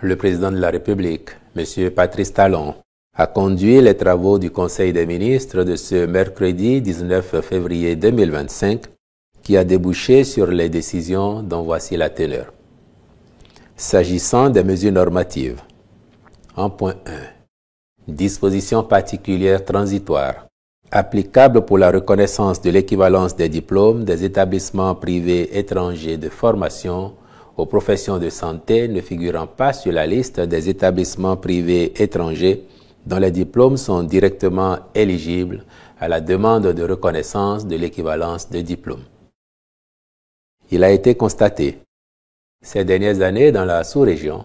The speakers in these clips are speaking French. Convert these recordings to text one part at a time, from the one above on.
le président de la République, M. Patrice Talon, a conduit les travaux du Conseil des ministres de ce mercredi 19 février 2025 qui a débouché sur les décisions dont voici la teneur. S'agissant des mesures normatives, en point 1, dispositions particulières transitoires applicables pour la reconnaissance de l'équivalence des diplômes des établissements privés étrangers de formation aux professions de santé ne figurant pas sur la liste des établissements privés étrangers dont les diplômes sont directement éligibles à la demande de reconnaissance de l'équivalence de diplôme. Il a été constaté ces dernières années dans la sous-région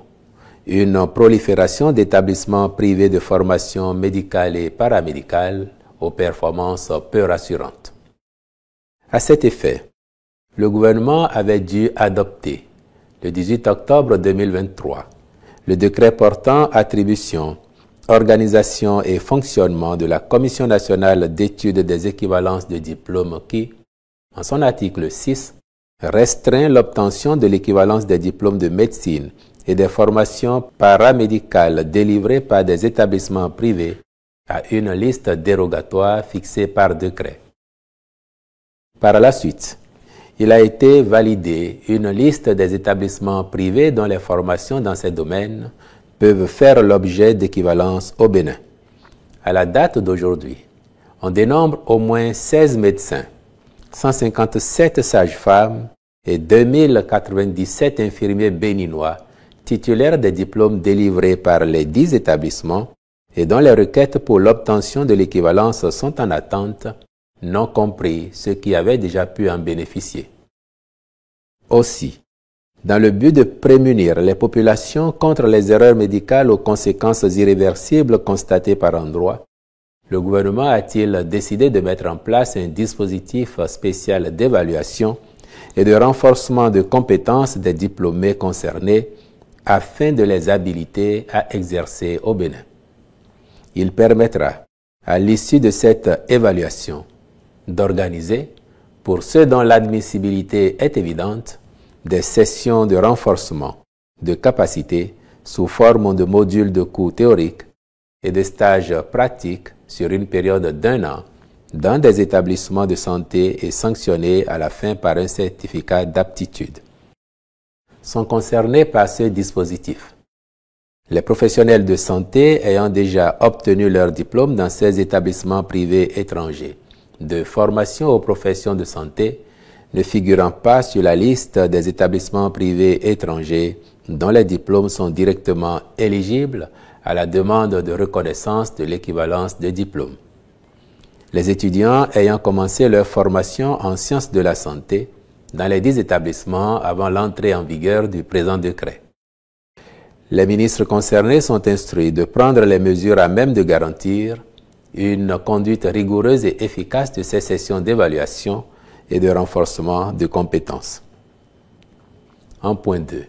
une prolifération d'établissements privés de formation médicale et paramédicale aux performances peu rassurantes. À cet effet, le gouvernement avait dû adopter le 18 octobre 2023, le décret portant attribution, organisation et fonctionnement de la Commission nationale d'études des équivalences de diplômes qui, en son article 6, restreint l'obtention de l'équivalence des diplômes de médecine et des formations paramédicales délivrées par des établissements privés à une liste dérogatoire fixée par décret. Par la suite, il a été validé une liste des établissements privés dont les formations dans ces domaines peuvent faire l'objet d'équivalence au Bénin. À la date d'aujourd'hui, on dénombre au moins 16 médecins, 157 sages-femmes et 2097 infirmiers béninois titulaires des diplômes délivrés par les 10 établissements et dont les requêtes pour l'obtention de l'équivalence sont en attente, non compris ceux qui avaient déjà pu en bénéficier. Aussi, dans le but de prémunir les populations contre les erreurs médicales aux conséquences irréversibles constatées par endroits, le gouvernement a-t-il décidé de mettre en place un dispositif spécial d'évaluation et de renforcement de compétences des diplômés concernés afin de les habiliter à exercer au Bénin. Il permettra, à l'issue de cette évaluation, d'organiser, pour ceux dont l'admissibilité est évidente, des sessions de renforcement de capacité sous forme de modules de cours théoriques et de stages pratiques sur une période d'1 an dans des établissements de santé et sanctionnés à la fin par un certificat d'aptitude. Sont concernés par ce dispositif les professionnels de santé ayant déjà obtenu leur diplôme dans ces établissements privés étrangers de formation aux professions de santé ne figurant pas sur la liste des établissements privés étrangers dont les diplômes sont directement éligibles à la demande de reconnaissance de l'équivalence de diplôme. Les étudiants ayant commencé leur formation en sciences de la santé dans les 10 établissements avant l'entrée en vigueur du présent décret. Les ministres concernés sont instruits de prendre les mesures à même de garantir une conduite rigoureuse et efficace de ces sessions d'évaluation et de renforcement de compétences. En point 2.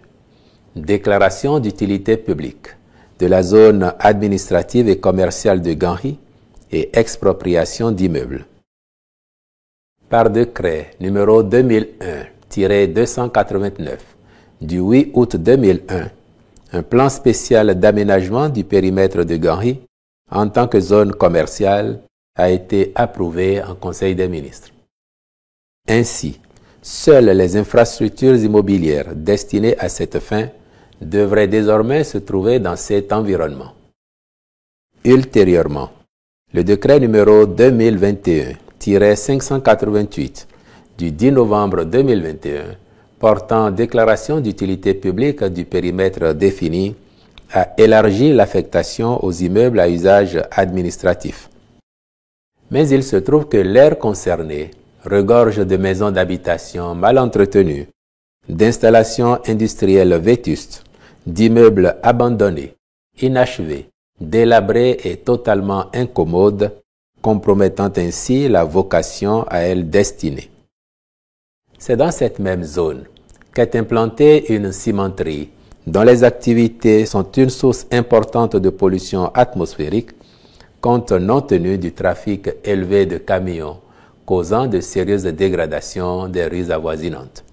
Déclaration d'utilité publique de la zone administrative et commerciale de Ganhi et expropriation d'immeubles. Par décret numéro 2001-289 du 8 août 2001, un plan spécial d'aménagement du périmètre de Ganhi en tant que zone commerciale a été approuvé en Conseil des ministres. Ainsi, seules les infrastructures immobilières destinées à cette fin devraient désormais se trouver dans cet environnement. Ultérieurement, le décret numéro 2021-588 du 10 novembre 2021 portant déclaration d'utilité publique du périmètre défini a élargi l'affectation aux immeubles à usage administratif. Mais il se trouve que l'aire concernée regorge de maisons d'habitation mal entretenues, d'installations industrielles vétustes, d'immeubles abandonnés, inachevés, délabrés et totalement incommodes, compromettant ainsi la vocation à elle destinée. C'est dans cette même zone qu'est implantée une cimenterie dont les activités sont une source importante de pollution atmosphérique compte non tenu du trafic élevé de camions causant de sérieuses dégradations des rues avoisinantes.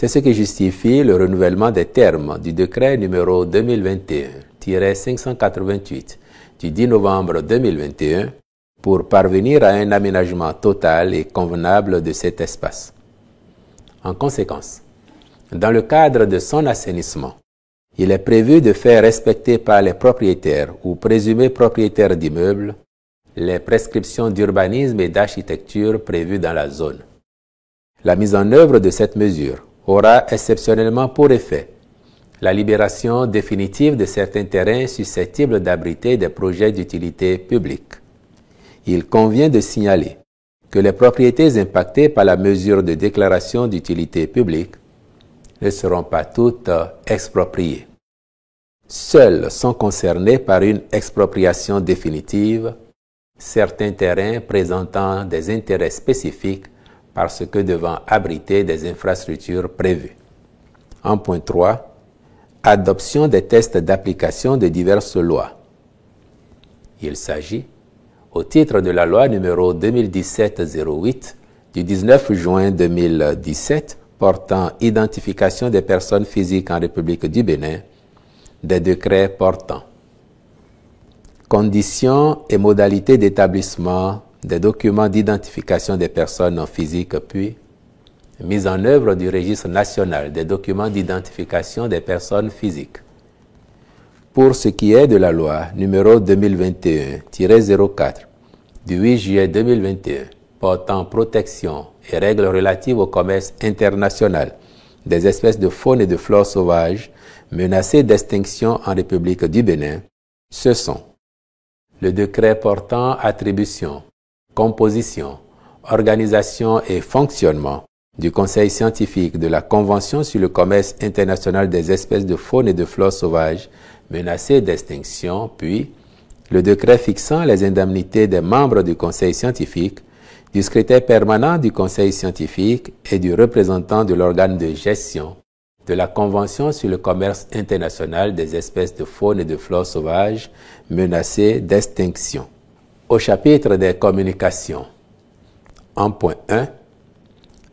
C'est ce qui justifie le renouvellement des termes du décret numéro 2021-588 du 10 novembre 2021 pour parvenir à un aménagement total et convenable de cet espace. En conséquence, dans le cadre de son assainissement, il est prévu de faire respecter par les propriétaires ou présumés propriétaires d'immeubles les prescriptions d'urbanisme et d'architecture prévues dans la zone. La mise en œuvre de cette mesure aura exceptionnellement pour effet la libération définitive de certains terrains susceptibles d'abriter des projets d'utilité publique. Il convient de signaler que les propriétés impactées par la mesure de déclaration d'utilité publique ne seront pas toutes expropriées. Seuls sont concernés par une expropriation définitive certains terrains présentant des intérêts spécifiques parce que devant abriter des infrastructures prévues. En point 3, adoption des tests d'application de diverses lois. Il s'agit, au titre de la loi numéro 2017-08 du 19 juin 2017 portant identification des personnes physiques en République du Bénin, des décrets portant conditions et modalités d'établissement des documents d'identification des personnes physiques, puis mise en œuvre du registre national des documents d'identification des personnes physiques. Pour ce qui est de la loi numéro 2021-04 du 8 juillet 2021 portant protection et règles relatives au commerce international des espèces de faune et de flore sauvages menacées d'extinction en République du Bénin, ce sont le décret portant attribution, composition, organisation et fonctionnement du Conseil scientifique de la Convention sur le commerce international des espèces de faune et de flore sauvages menacées d'extinction, puis le décret fixant les indemnités des membres du Conseil scientifique, du secrétaire permanent du Conseil scientifique et du représentant de l'organe de gestion de la Convention sur le commerce international des espèces de faune et de flore sauvages menacées d'extinction. Au chapitre des communications, en point 1,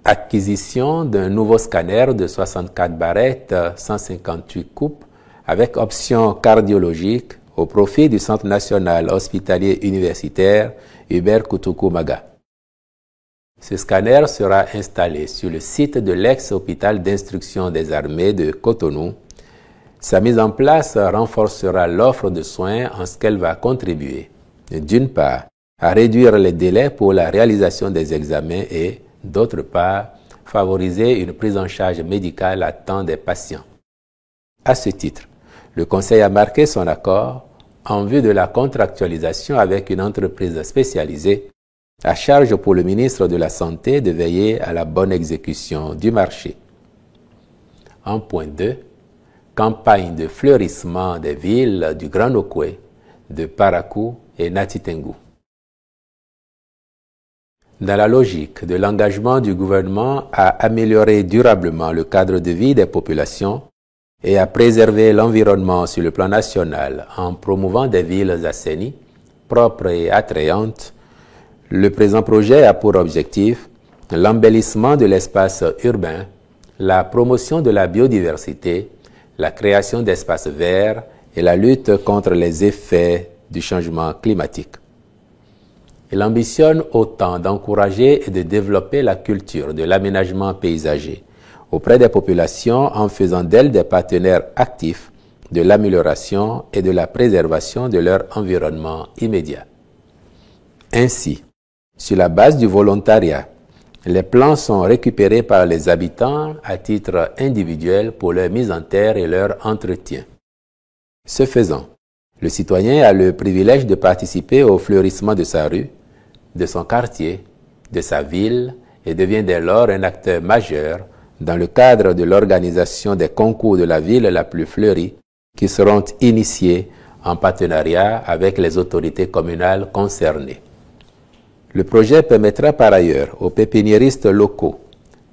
acquisition d'un nouveau scanner de 64 barrettes 158 coupes avec option cardiologique au profit du Centre national hospitalier universitaire Hubert Koutoukou-Maga. Ce scanner sera installé sur le site de l'ex-hôpital d'instruction des armées de Cotonou. Sa mise en place renforcera l'offre de soins en ce qu'elle va contribuer, d'une part, à réduire les délais pour la réalisation des examens et, d'autre part, favoriser une prise en charge médicale à temps des patients. À ce titre, le Conseil a marqué son accord en vue de la contractualisation avec une entreprise spécialisée à charge pour le ministre de la Santé de veiller à la bonne exécution du marché. En point 2, campagne de fleurissement des villes du Grand Nokoué, de Parakou et Natitengu. Dans la logique de l'engagement du gouvernement à améliorer durablement le cadre de vie des populations et à préserver l'environnement sur le plan national en promouvant des villes assainies, propres et attrayantes, le présent projet a pour objectif l'embellissement de l'espace urbain, la promotion de la biodiversité, la création d'espaces verts et la lutte contre les effets du changement climatique. Il ambitionne autant d'encourager et de développer la culture de l'aménagement paysager auprès des populations en faisant d'elles des partenaires actifs de l'amélioration et de la préservation de leur environnement immédiat. Ainsi, sur la base du volontariat, les plans sont récupérés par les habitants à titre individuel pour leur mise en terre et leur entretien. Ce faisant, le citoyen a le privilège de participer au fleurissement de sa rue, de son quartier, de sa ville et devient dès lors un acteur majeur dans le cadre de l'organisation des concours de la ville la plus fleurie qui seront initiés en partenariat avec les autorités communales concernées. Le projet permettra par ailleurs aux pépiniéristes locaux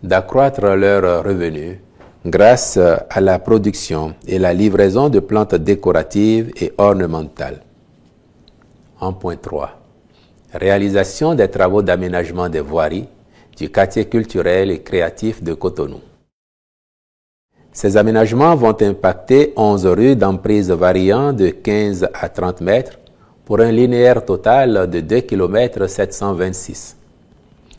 d'accroître leurs revenus grâce à la production et la livraison de plantes décoratives et ornementales. En point 3. Réalisation des travaux d'aménagement des voiries du quartier culturel et créatif de Cotonou. Ces aménagements vont impacter 11 rues d'emprise variant de 15 à 30 mètres pour un linéaire total de 2 km 726.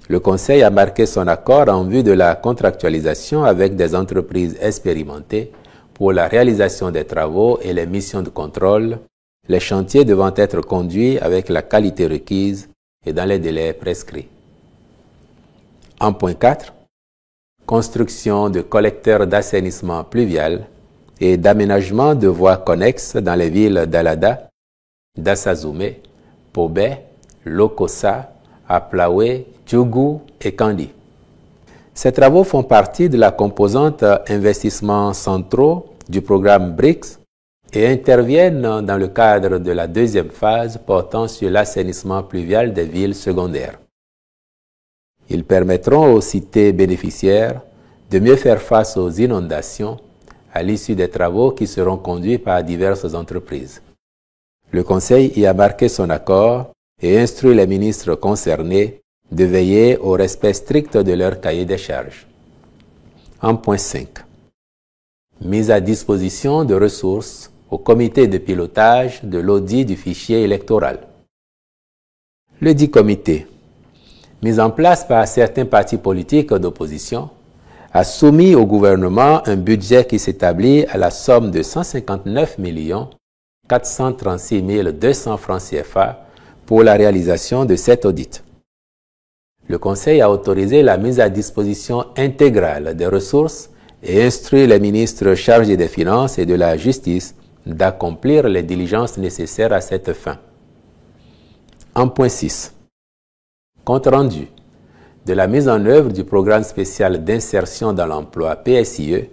Le Conseil a marqué son accord en vue de la contractualisation avec des entreprises expérimentées pour la réalisation des travaux et les missions de contrôle, les chantiers devant être conduits avec la qualité requise et dans les délais prescrits. En point 4, construction de collecteurs d'assainissement pluvial et d'aménagement de voies connexes dans les villes d'Alada, d'Assazumé, Pobé, Lokossa, Aplaoué, Djougou et Kandi. Ces travaux font partie de la composante investissements centraux du programme BRICS et interviennent dans le cadre de la deuxième phase portant sur l'assainissement pluvial des villes secondaires. Ils permettront aux cités bénéficiaires de mieux faire face aux inondations à l'issue des travaux qui seront conduits par diverses entreprises. Le Conseil y a marqué son accord et instruit les ministres concernés de veiller au respect strict de leur cahier des charges. En point 5. Mise à disposition de ressources au comité de pilotage de l'audit du fichier électoral. Le dit comité, mis en place par certains partis politiques d'opposition, a soumis au gouvernement un budget qui s'établit à la somme de 159 436 200 francs CFA pour la réalisation de cet audit. Le Conseil a autorisé la mise à disposition intégrale des ressources et instruit les ministres chargés des Finances et de la Justice d'accomplir les diligences nécessaires à cette fin. En point 6. Compte rendu de la mise en œuvre du programme spécial d'insertion dans l'emploi PSIE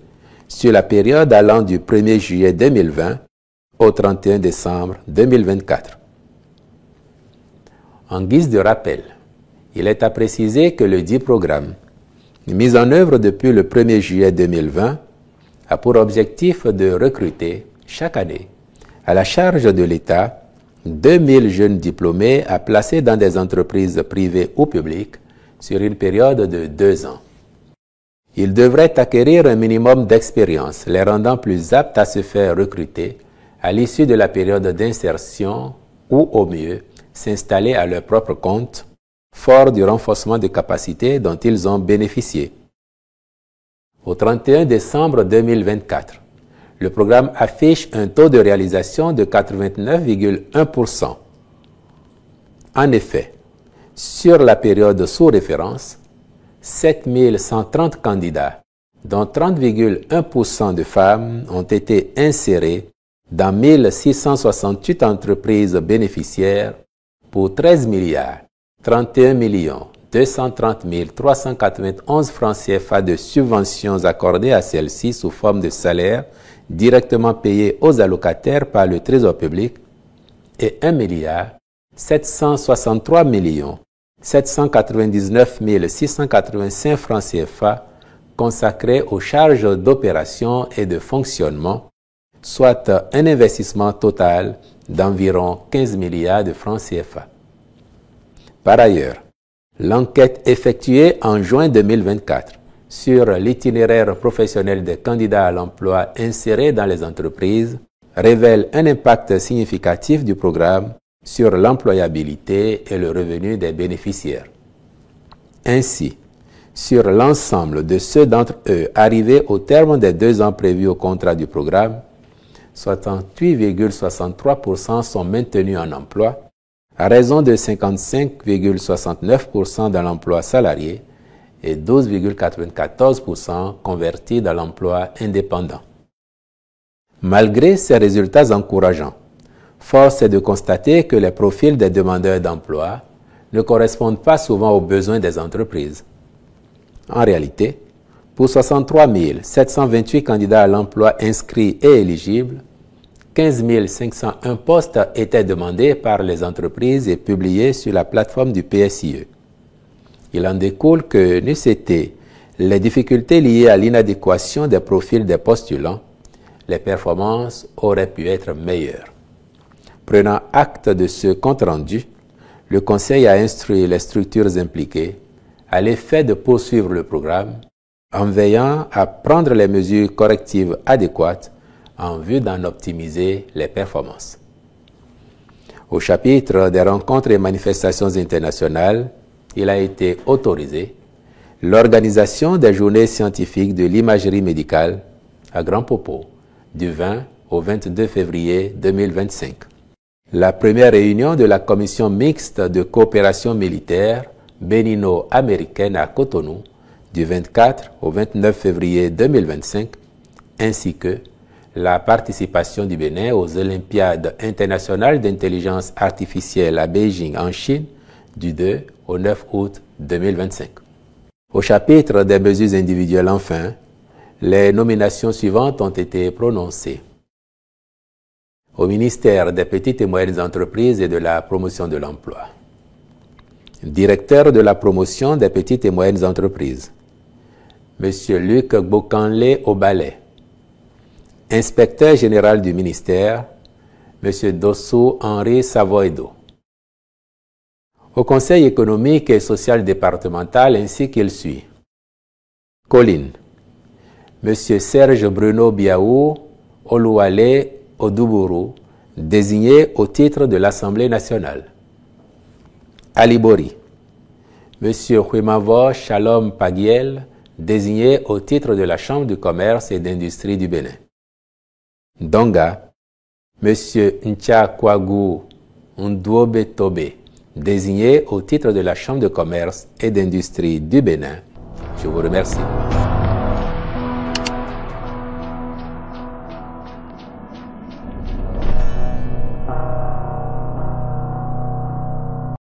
sur la période allant du 1er juillet 2020 au 31 décembre 2024. En guise de rappel, il est à préciser que le dit programme, mis en œuvre depuis le 1er juillet 2020, a pour objectif de recruter chaque année, à la charge de l'État, 2000 jeunes diplômés à placer dans des entreprises privées ou publiques sur une période de 2 ans. Ils devraient acquérir un minimum d'expérience, les rendant plus aptes à se faire recruter à l'issue de la période d'insertion ou, au mieux, s'installer à leur propre compte, fort du renforcement de capacités dont ils ont bénéficié. Au 31 décembre 2024, le programme affiche un taux de réalisation de 89,1%. En effet, sur la période sous référence, 7130 candidats, dont 30,1% de femmes, ont été insérés dans 1668 entreprises bénéficiaires pour 13 31 230 391 francs CFA de subventions accordées à celles-ci sous forme de salaire directement payés aux allocataires par le Trésor public et 1 763 799 685 francs CFA consacrés aux charges d'opération et de fonctionnement, soit un investissement total d'environ 15 milliards de francs CFA. Par ailleurs, l'enquête effectuée en juin 2024 sur l'itinéraire professionnel des candidats à l'emploi insérés dans les entreprises révèle un impact significatif du programme sur l'employabilité et le revenu des bénéficiaires. Ainsi, sur l'ensemble de ceux d'entre eux arrivés au terme des 2 ans prévus au contrat du programme, 68,63% sont maintenus en emploi, à raison de 55,69% dans l'emploi salarié et 12,94% convertis dans l'emploi indépendant. Malgré ces résultats encourageants, force est de constater que les profils des demandeurs d'emploi ne correspondent pas souvent aux besoins des entreprises. En réalité, pour 63 728 candidats à l'emploi inscrits et éligibles, 15 501 postes étaient demandés par les entreprises et publiés sur la plateforme du PSIE. Il en découle que, n'eussent été les difficultés liées à l'inadéquation des profils des postulants, les performances auraient pu être meilleures. Prenant acte de ce compte-rendu, le Conseil a instruit les structures impliquées à l'effet de poursuivre le programme en veillant à prendre les mesures correctives adéquates en vue d'en optimiser les performances. Au chapitre des rencontres et manifestations internationales, il a été autorisé l'organisation des journées scientifiques de l'imagerie médicale à Grand Popo du 20 au 22 février 2025. La première réunion de la commission mixte de coopération militaire bénino-américaine à Cotonou du 24 au 29 février 2025, ainsi que la participation du Bénin aux Olympiades internationales d'intelligence artificielle à Beijing en Chine du 2 au 9 août 2025. Au chapitre des mesures individuelles, enfin, les nominations suivantes ont été prononcées. Au ministère des Petites et Moyennes Entreprises et de la Promotion de l'Emploi. Directeur de la promotion des petites et moyennes entreprises, M. Luc Bokanle Obalé. Inspecteur général du ministère, M. Dossou Henri Savoido. Au Conseil économique et social départemental ainsi qu'il suit. Colline, M. Serge Bruno Biaou Oluwale Oduburu, désigné au titre de l'Assemblée nationale. Alibori, M. Huimavo Shalom Pagiel, désigné au titre de la Chambre du commerce et d'industrie du Bénin. Donga, M. Nchakwagu Ndwobe Tobe, désigné au titre de la Chambre de commerce et d'industrie du Bénin. Je vous remercie.